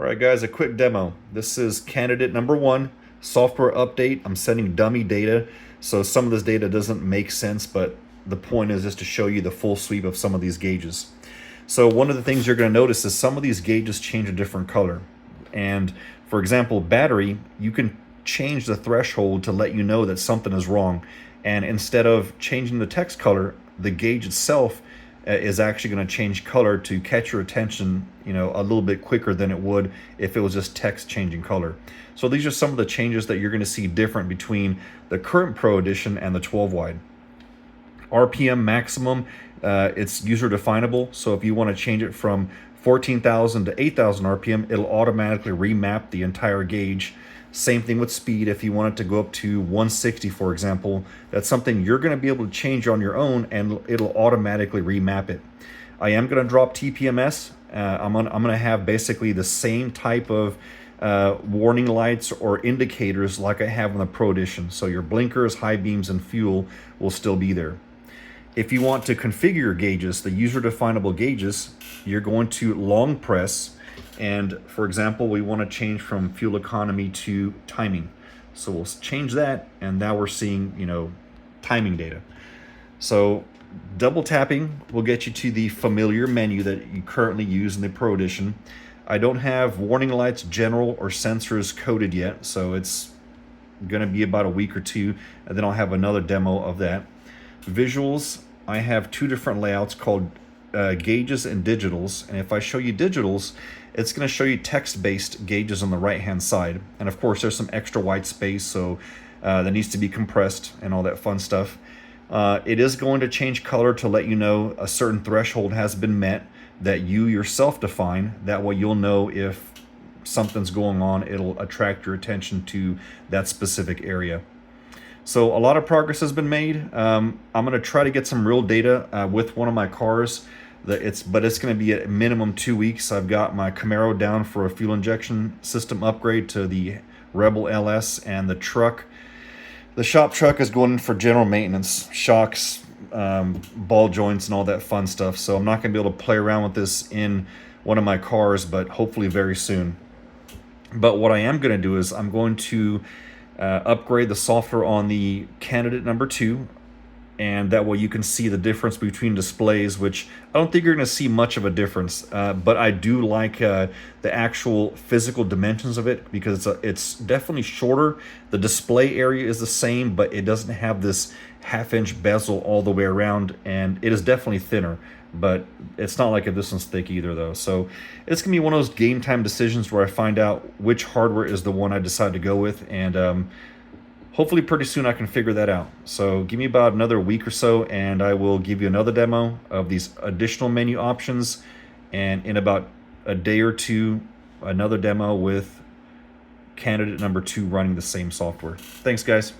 All right, guys, a quick demo. This is candidate number 1, software update. I'm sending dummy data, so some of this data doesn't make sense, but the point is just to show you the full sweep of some of these gauges. So one of the things you're going to notice is some of these gauges change a different color. And for example, battery, you can change the threshold to let you know that something is wrong. And instead of changing the text color, the gauge itself is actually going to change color to catch your attention, a little bit quicker than it would if it was just text changing color. So these are some of the changes that you're going to see different between the current Pro Edition and the 12 wide. RPM maximum, it's user definable. So if you want to change it from 14,000 to 8,000 RPM, it'll automatically remap the entire gauge. Same thing with speed. If you want it to go up to 160, for example, that's something you're going to be able to change on your own, and it'll automatically remap it. I am going to drop TPMS. I'm going to have basically the same type of warning lights or indicators like I have in the Pro Edition. So your blinkers, high beams, and fuel will still be there. If you want to configure your gauges, the user-definable gauges, you're going to long press. And for example, we want to change from fuel economy to timing. So we'll change that, and now we're seeing, timing data. So double tapping will get you to the familiar menu that you currently use in the Pro Edition. I don't have warning lights, general, or sensors coded yet, so it's going to be about a week or two, and then I'll have another demo of that. Visuals, I have 2 different layouts called gauges and digitals, and if I show you digitals, it's going to show you text-based gauges on the right-hand side. And of course, there's some extra white space, so that needs to be compressed and all that fun stuff. It is going to change color to let you know a certain threshold has been met that you yourself define. That way you'll know if something's going on. It'll attract your attention to that specific area. So a lot of progress has been made. I'm going to try to get some real data with one of my cars. But it's going to be at minimum 2 weeks. I've got my Camaro down for a fuel injection system upgrade to the Rebel LS, and the shop truck is going in for general maintenance, shocks, ball joints, and all that fun stuff. So I'm not going to be able to play around with this in one of my cars, but hopefully very soon. But what I am going to do is I'm going to upgrade the software on the candidate number 2, and that way you can see the difference between displays, which I don't think you're going to see much of a difference, but I do like the actual physical dimensions of it, because it's definitely shorter. The display area is the same, but it doesn't have this half-inch bezel all the way around, and it is definitely thinner, but it's not like this one's thick either, though. So it's going to be one of those game time decisions where I find out which hardware is the one I decide to go with, and hopefully pretty soon I can figure that out. So give me about another week or so, and I will give you another demo of these additional menu options, and in about a day or two, another demo with candidate number 2 running the same software. Thanks, guys.